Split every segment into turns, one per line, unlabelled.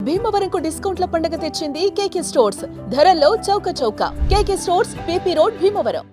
భీమవరంకు డిస్కౌంట్ల పండుగ తెచ్చింది కేకే స్టోర్స్. ధరల్లో చౌక చౌక. కేకే stores, PP road, Bhimavaram.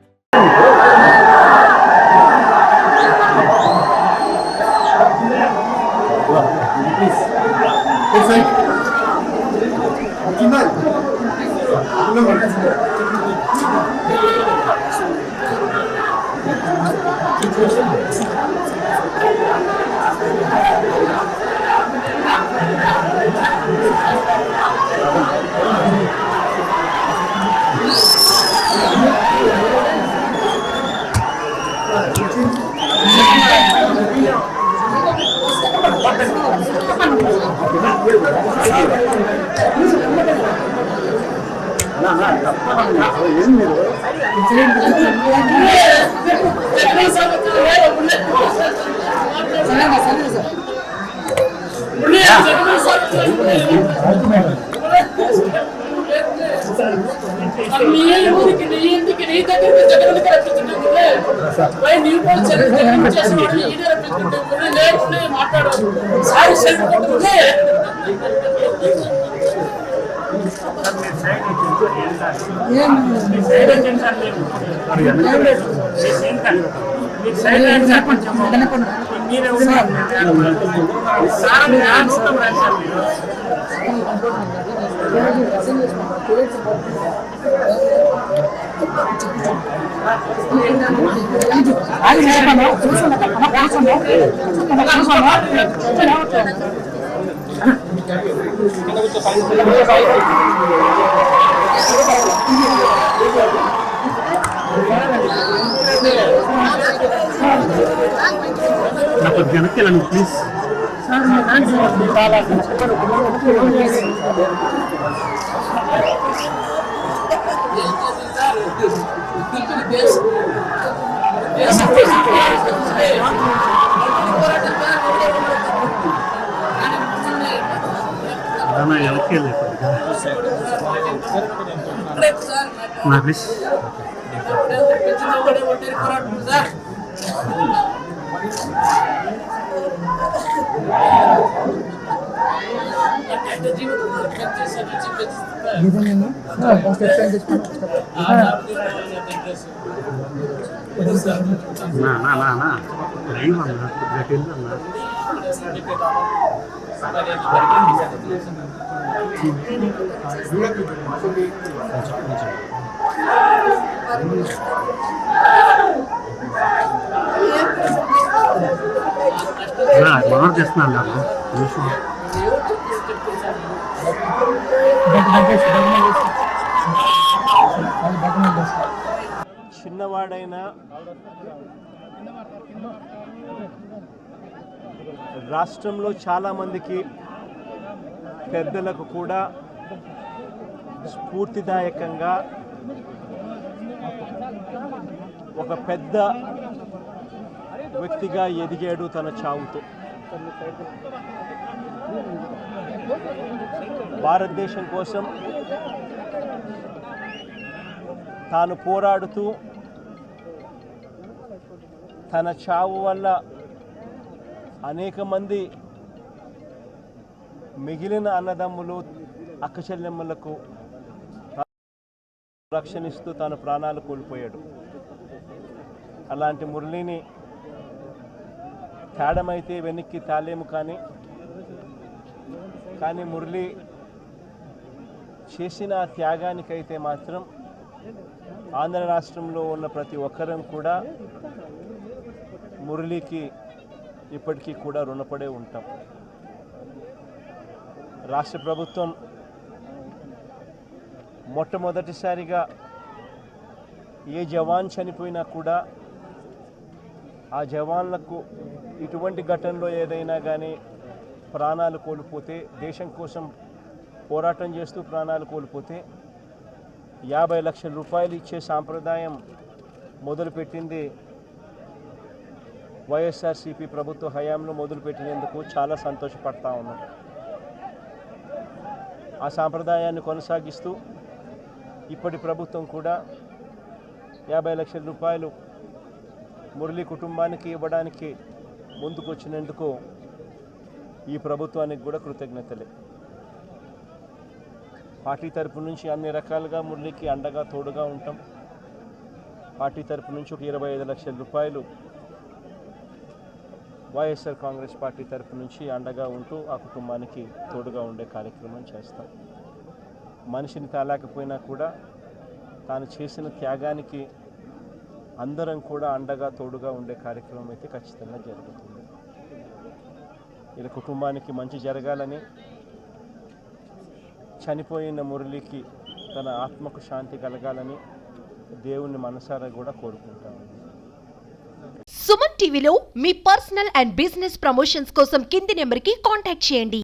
Please మనం చేస్తున్నాను.
చిన్నవాడైన రాష్ట్రంలో చాలామందికి పెద్దలకు కూడా స్ఫూర్తిదాయకంగా ఒక పెద్ద వ్యక్తిగా ఎదిగాడు తన చావుతో. భారతదేశం కోసం తాను పోరాడుతూ తన చావు వల్ల అనేక మంది మిగిలిన అన్నదమ్ములు అక్కచెల్లెమ్మలకు రక్షణిస్తూ తన ప్రాణాలు కోల్పోయాడు. అలాంటి మురళిని తేడమైతే వెనక్కి తాలేము, కానీ మురళి చేసిన త్యాగానికైతే మాత్రం ఆంధ్ర రాష్ట్రంలో ఉన్న ప్రతి ఒక్కరం కూడా మురళికి ఇప్పటికీ కూడా రుణపడే ఉంటాం. రాష్ట్ర ప్రభుత్వం మొట్టమొదటిసారిగా ఏ జవాన్ చనిపోయినా కూడా ఆ జవాన్లకు ఇటువంటి ఘటనలో ఏదైనా కానీ ప్రాణాలు కోల్పోతే, దేశం కోసం పోరాటం చేస్తూ ప్రాణాలు కోల్పోతే 50 లక్షల రూపాయలు ఇచ్చే సాంప్రదాయం మొదలుపెట్టింది వైఎస్ఆర్సీపీ ప్రభుత్వ హయాంలో మొదలుపెట్టినందుకు చాలా సంతోషపడతా ఉన్నాం. ఆ సాంప్రదాయాన్ని కొనసాగిస్తూ ఇప్పటి ప్రభుత్వం కూడా 50 లక్షల రూపాయలు మురళి కుటుంబానికి ఇవ్వడానికి ముందుకు వచ్చినందుకు ఈ ప్రభుత్వానికి కూడా కృతజ్ఞతలే. పార్టీ తరపు నుంచి అన్ని రకాలుగా మురళికి అండగా తోడుగా ఉంటాం. పార్టీ తరపు నుంచి ఒక 25 లక్షల రూపాయలు వైఎస్ఆర్ కాంగ్రెస్ పార్టీ తరపు నుంచి అండగా ఉంటూ ఆ కుటుంబానికి తోడుగా ఉండే కార్యక్రమం చేస్తాం. మనిషిని తాలేకపోయినా కూడా తాను చేసిన త్యాగానికి అందరం కూడా అండగా తోడుగా ఉండే కార్యక్రమం అయితే ఖచ్చితంగా జరుగుతుంది. ఇలా కుటుంబానికి మంచి జరగాలని, చనిపోయిన మురళికి తన ఆత్మకు శాంతి కలగాలని దేవుని మనసారా కూడా కోరుకుంటాను.
సుమన్ టీవీలో మీ పర్సనల్ అండ్ బిజినెస్ ప్రమోషన్స్ కోసం కింది నెంబర్కి కాంటాక్ట్ చేయండి.